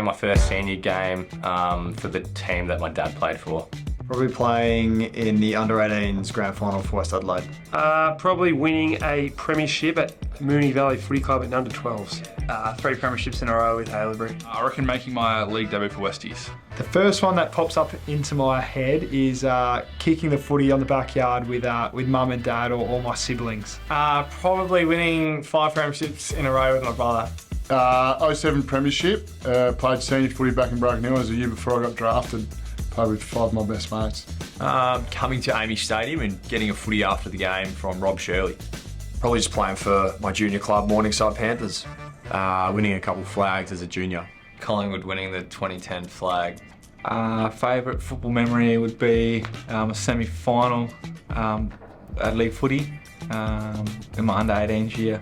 playing my first senior game for the team that my dad played for. Probably playing in the under-18s grand final for West Adelaide. Probably winning a premiership at Moonee Valley Footy Club in under-12s. 3 premierships in a row with Adelaide. I reckon making my league debut for Westies. The first one that pops up into my head is kicking the footy on the backyard with mum and dad or all my siblings. Probably winning 5 premierships in a row with my brother. 07 premiership, played senior footy back in Broken Hill as a year before I got drafted. Played with 5 of my best mates. Coming to Amy Stadium and getting a footy after the game from Rob Shirley. Probably just playing for my junior club, Morningside Panthers. Winning a couple flags as a junior. Collingwood winning the 2010 flag. Favourite football memory would be a semi-final at league footy in my under-18s year.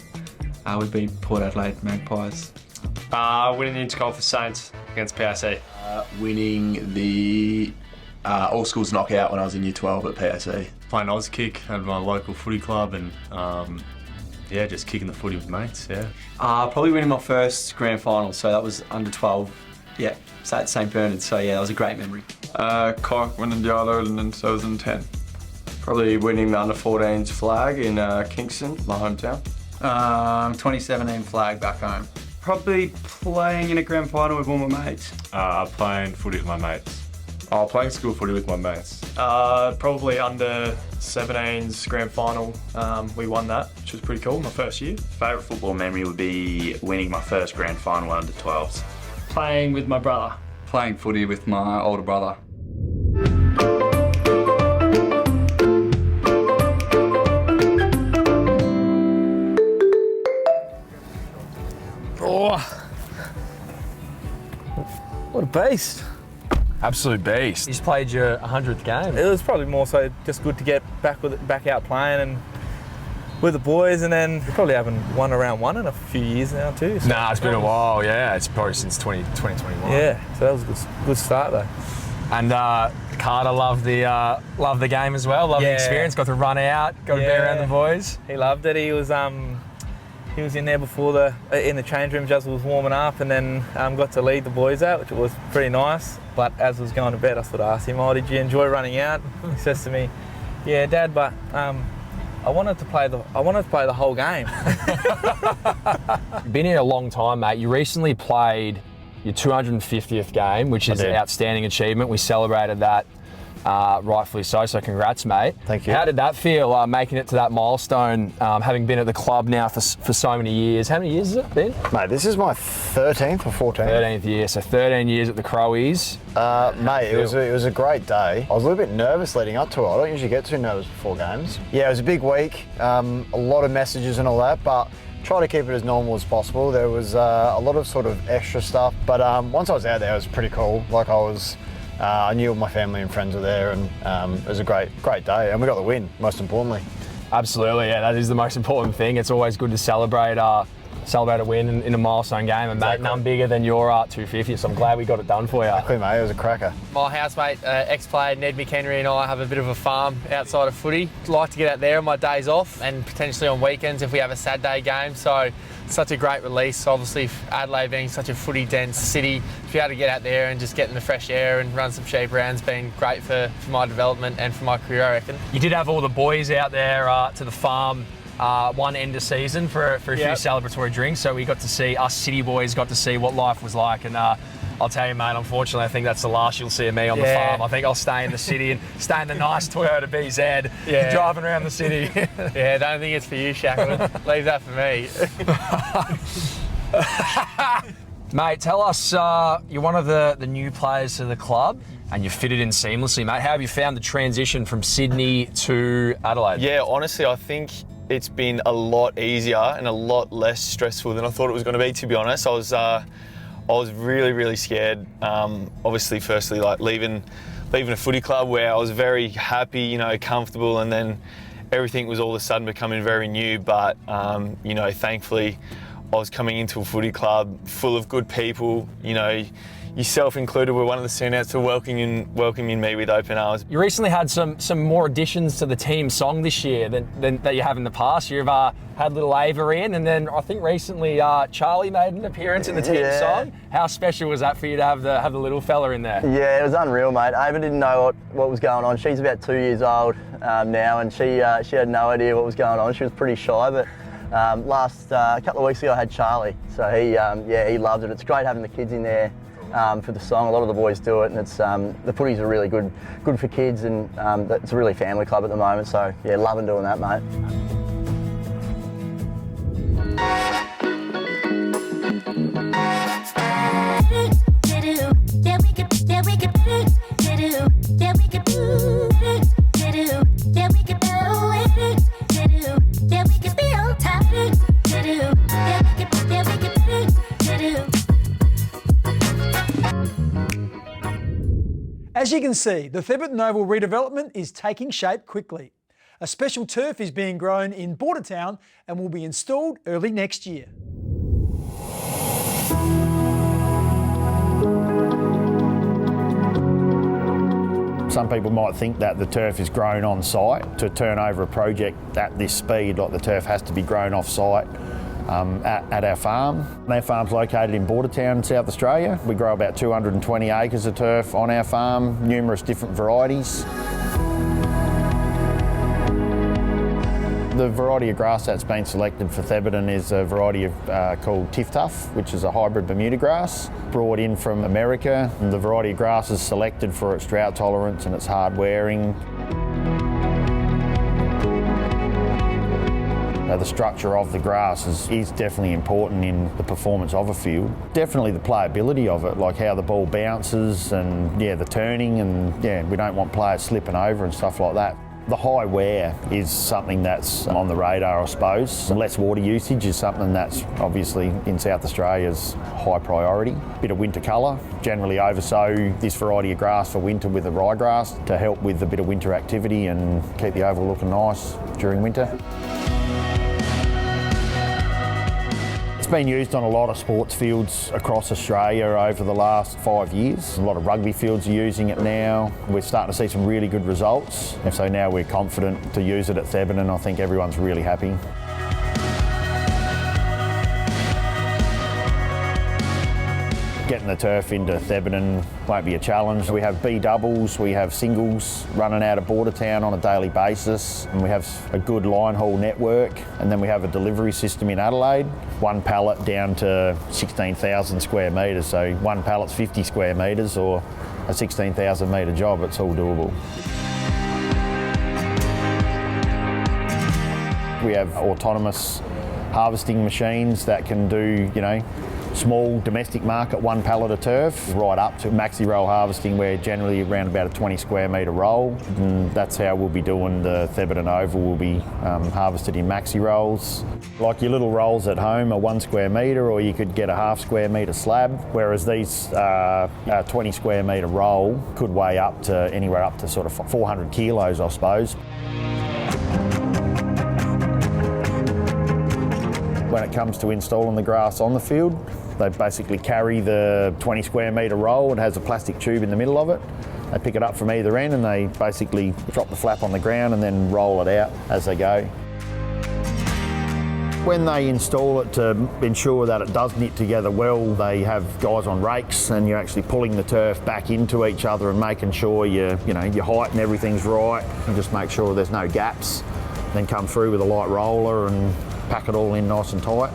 Would be Port Adelaide Magpies. Winning the Intercol for Saints against PIC. Winning the All Schools knockout when I was in year 12 at PAC. Playing Auskick at my local footy club and yeah, just kicking the footy with mates, yeah. Probably winning my first grand final, so that was under 12. Yeah, so at St Bernard, so yeah, that was a great memory. Cork winning the All-Ireland in 2010. Probably winning the under-14s flag in Kingston, my hometown. 2017 flag back home. Probably playing in a grand final with all my mates. Playing footy with my mates. Playing school footy with my mates. Probably under 17s grand final. We won that, which was pretty cool, my first year. Favourite football memory would be winning my first grand final under 12s. Playing with my brother. Playing footy with my older brother. Oh, what a beast. Absolute beast. He's played your 100th game. It was probably more so just good to get back out playing and with the boys, and then we probably haven't won around one in a few years now too. So Nah, it's been a while, yeah. It's probably since 2021. Yeah, so that was a good start though. And Carter loved the game as well, loved the experience, got to run out, got to be around the boys. He loved it. He was in there before in the change room, just was warming up, and then got to lead the boys out, which was pretty nice. But as I was going to bed, I sort of asked him, "Oh, did you enjoy running out?" He says to me, "Yeah, Dad, but I wanted to play the whole game." Been here a long time, mate. You recently played your 250th game, which is an outstanding achievement. We celebrated that. Rightfully so congrats, mate. Thank you. How did that feel, making it to that milestone, having been at the club now for so many years? How many years has it been? Mate, this is my 13th or 14th. 13th year, so 13 years at the Crowies. Mate, it was a great day. I was a little bit nervous leading up to it. I don't usually get too nervous before games. Yeah, it was a big week, a lot of messages and all that, but try to keep it as normal as possible. There was a lot of sort of extra stuff, but once I was out there, it was pretty cool. Like I knew all my family and friends were there, and it was a great day, and we got the win, most importantly. Absolutely, yeah, that is the most important thing. It's always good to celebrate a win in a milestone game, and mate, none bigger than your 250, so I'm glad we got it done for you. Exactly, mate, it was a cracker. My housemate, ex-player Ned McHenry, and I have a bit of a farm outside of footy. Like to get out there on my days off and potentially on weekends if we have a Saturday game, so such a great release. Obviously, Adelaide being such a footy-dense city, to be able to get out there and just get in the fresh air and run some sheep around has been great for my development and for my career, I reckon. You did have all the boys out there to the farm one end of season for a few celebratory drinks, so we got to see, us city boys got to see what life was like, and I'll tell you, mate, unfortunately, I think that's the last you'll see of me on the farm. I think I'll stay in the city and stay in the nice Toyota BZ, driving around the city. Yeah, don't think it's for you, Shackleton. Leave that for me. Mate, tell us, you're one of the new players to the club and you fitted in seamlessly, mate. How have you found the transition from Sydney to Adelaide? Yeah, honestly, I think it's been a lot easier and a lot less stressful than I thought it was going to be, to be honest. I was really, really scared. Obviously, firstly, like leaving a footy club where I was very happy, comfortable, and then everything was all of a sudden becoming very new. But, thankfully, I was coming into a footy club full of good people. yourself included, were one of the standouts for welcoming me with open arms. You recently had some more additions to the team song this year than that you have in the past. You've had little Ava in, and then I think recently Charlie made an appearance in the team song. How special was that for you to have the little fella in there? Yeah, it was unreal, mate. Ava didn't know what was going on. She's about 2 years old now, and she had no idea what was going on. She was pretty shy, but last couple of weeks ago I had Charlie, so he loved it. It's great having the kids in there for the song. A lot of the boys do it, and it's the footies are really good for kids, and it's a really family club at the moment. So yeah, loving doing that, mate. As you can see, the Thebarton Oval redevelopment is taking shape quickly. A special turf is being grown in Bordertown and will be installed early next year. Some people might think that the turf is grown on site. To turn over a project at this speed, like the turf has to be grown off site at our farm. Our farm's located in Bordertown, South Australia. We grow about 220 acres of turf on our farm, numerous different varieties. The variety of grass that's been selected for Thebarton is a variety called Tiftuff, which is a hybrid Bermuda grass, brought in from America. And the variety of grass is selected for its drought tolerance and its hard wearing. The structure of the grass is definitely important in the performance of a field. Definitely the playability of it, like how the ball bounces and the turning, and we don't want players slipping over and stuff like that. The high wear is something that's on the radar, I suppose. Less water usage is something that's obviously in South Australia's high priority. Bit of winter colour. Generally oversow this variety of grass for winter with the ryegrass to help with a bit of winter activity and keep the oval looking nice during winter. It's been used on a lot of sports fields across Australia over the last 5 years. A lot of rugby fields are using it now. We're starting to see some really good results, and so now we're confident to use it at Thebarton. I think everyone's really happy. Getting the turf into Thebarton won't be a challenge. We have B doubles, we have singles running out of Bordertown on a daily basis, and we have a good line haul network, and then we have a delivery system in Adelaide. One pallet down to 16,000 square metres, so one pallet's 50 square metres or a 16,000 metre job. It's all doable. We have autonomous harvesting machines that can do, small domestic market, one pallet of turf, right up to maxi roll harvesting, where generally around about a 20 square metre roll. And that's how we'll be doing the Thebarton Oval. Will be harvested in maxi rolls. Like your little rolls at home are 1 square metre, or you could get a half square metre slab, whereas these 20 square metre roll could weigh up to anywhere up to sort of 400 kilos, I suppose. When it comes to installing the grass on the field, they basically carry the 20 square metre roll. It has a plastic tube in the middle of it. They pick it up from either end and they basically drop the flap on the ground and then roll it out as they go. When they install it, to ensure that it does knit together well, they have guys on rakes, and you're actually pulling the turf back into each other and making sure your height and everything's right, and just make sure there's no gaps. Then come through with a light roller and pack it all in nice and tight.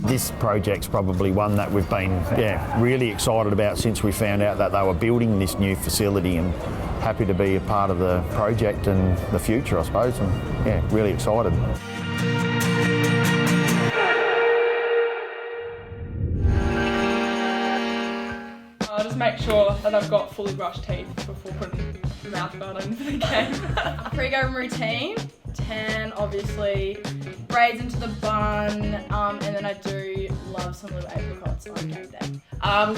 This project's probably one that we've been really excited about since we found out that they were building this new facility, and happy to be a part of the project and the future, I suppose, and really excited. I'll just make sure that I've got fully brushed teeth before putting the mouth guard on for the game. Pre-game routine, tan obviously, braids into the bun, and then I do love some little apricots on game day.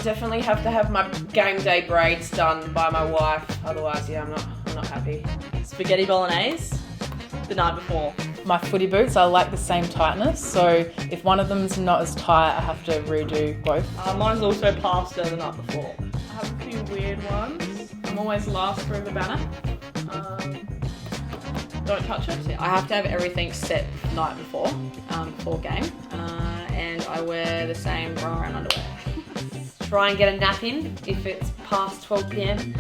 Definitely have to have my game day braids done by my wife, otherwise I'm not happy. Spaghetti bolognese, the night before. My footy boots are like the same tightness, so if one of them's not as tight, I have to redo both. Mine's also pasta the night before. I have a few weird ones. I'm always last through the banner. Don't touch it. I have to have everything set the night before game, and I wear the same bra and underwear. Try and get a nap in if it's past 12 p.m,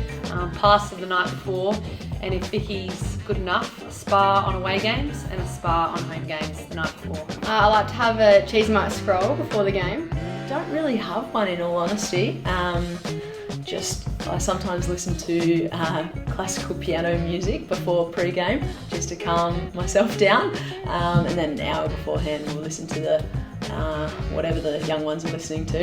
pasta the night before, and if Vicky's good enough, a spa on away games and a spa on home games the night before. I like to have a cheese mite scroll before the game. Don't really have one in all honesty. I sometimes listen to classical piano music before pre-game just to calm myself down, and then an hour beforehand we'll listen to the whatever the young ones are listening to.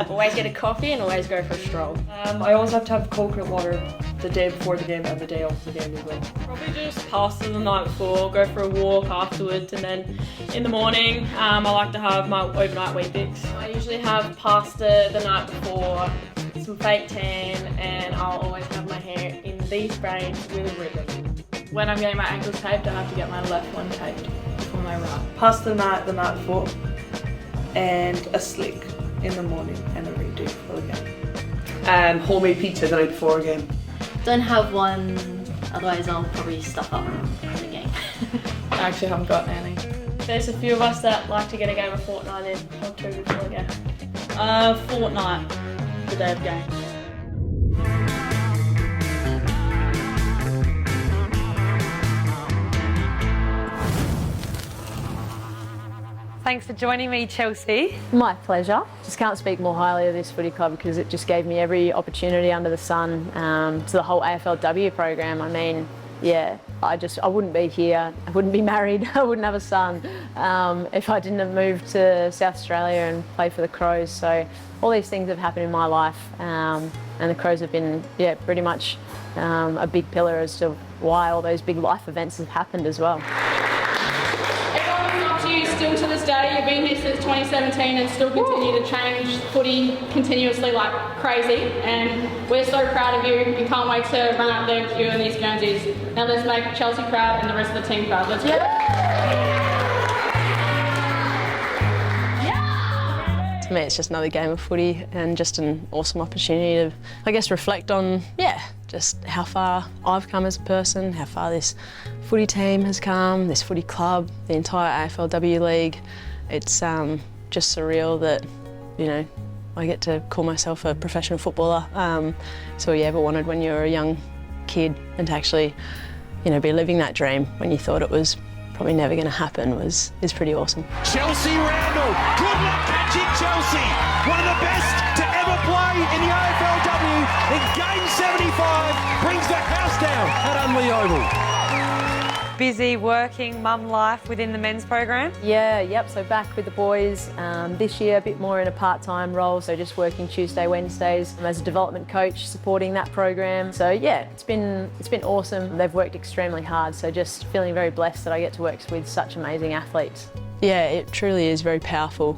Always get a coffee and always go for a stroll. I always have to have coconut water the day before the game and the day after the game as well. Probably just pasta the night before, go for a walk afterwards, and then in the morning I like to have my overnight Weet-Bix. I usually have pasta the night before, some fake tan, and I'll always have my hair in these braids with a ribbon. When I'm getting my ankles taped, I have to get my left one taped before my right. Pasta the night before, and a slick in the morning and a redo for the game. And homemade pizza the night before a game. Don't have one, otherwise I'll probably stuff up in the game. I actually haven't got any. There's a few of us that like to get a game of Fortnite in or two before the game. Fortnite, the day of game. Thanks for joining me, Chelsea. My pleasure. Just can't speak more highly of this footy club because it just gave me every opportunity under the sun to the whole AFLW program. I mean, yeah, I wouldn't be here, I wouldn't be married, I wouldn't have a son if I didn't have moved to South Australia and play for the Crows. So all these things have happened in my life, and the Crows have been, yeah, pretty much a big pillar as to why all those big life events have happened as well. Still to this day, you've been here since 2017 and still continue to change footy continuously like crazy, and we're so proud of you. We can't wait to run out there with you in these Guernseys. Now let's make Chelsea proud and the rest of the team proud. Let's go. To me, it's just another game of footy and just an awesome opportunity to, I guess, reflect on, yeah, just how far I've come as a person, how far this footy team has come, this footy club, the entire AFLW league. It's just surreal that, you know, I get to call myself a professional footballer. It's all you ever wanted when you were a young kid, and to actually, you know, be living that dream when you thought it was probably never going to happen is pretty awesome. Chelsea Randall, good luck catching Chelsea, one of the best to ever play in the AFLW in game 75, brings the house down at Unley Oval. Busy working mum life within the men's program? Yeah, yep, so back with the boys this year, a bit more in a part-time role, so just working Tuesday, Wednesdays as a development coach, supporting that program. So yeah, it's been awesome. They've worked extremely hard, so just feeling very blessed that I get to work with such amazing athletes. Yeah, it truly is very powerful,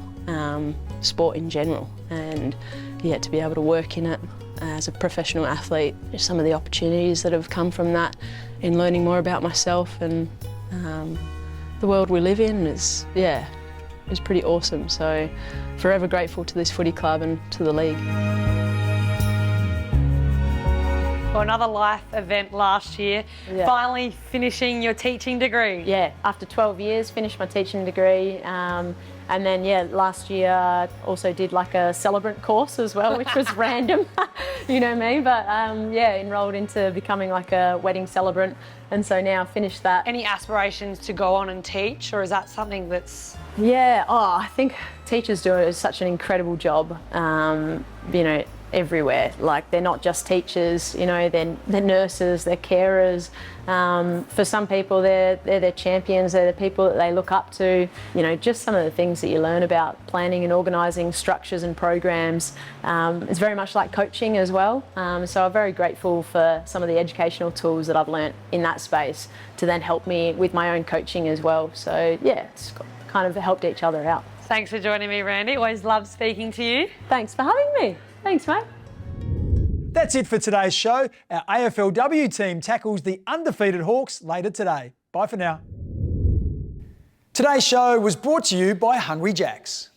sport in general, and yeah, to be able to work in it as a professional athlete, some of the opportunities that have come from that in learning more about myself and the world we live in is pretty awesome. So forever grateful to this footy club and to the league. Well, another life event last year, finally finishing your teaching degree. Yeah, after 12 years, finished my teaching degree. And then, yeah, last year also did like a celebrant course as well, which was random, you know me, but yeah, enrolled into becoming like a wedding celebrant. And so now finished that. Any aspirations to go on and teach, or is that something that's... Yeah, I think teachers do such an incredible job, you know, everywhere. Like, they're not just teachers, you know, they're nurses, they're carers. For some people, they're their champions, they're the people that they look up to. You know, just some of the things that you learn about planning and organising structures and programs. It's very much like coaching as well. So I'm very grateful for some of the educational tools that I've learnt in that space to then help me with my own coaching as well. So yeah, it's kind of helped each other out. Thanks for joining me, Randy. Always love speaking to you. Thanks for having me. Thanks, mate. That's it for today's show. Our AFLW team tackles the undefeated Hawks later today. Bye for now. Today's show was brought to you by Hungry Jacks.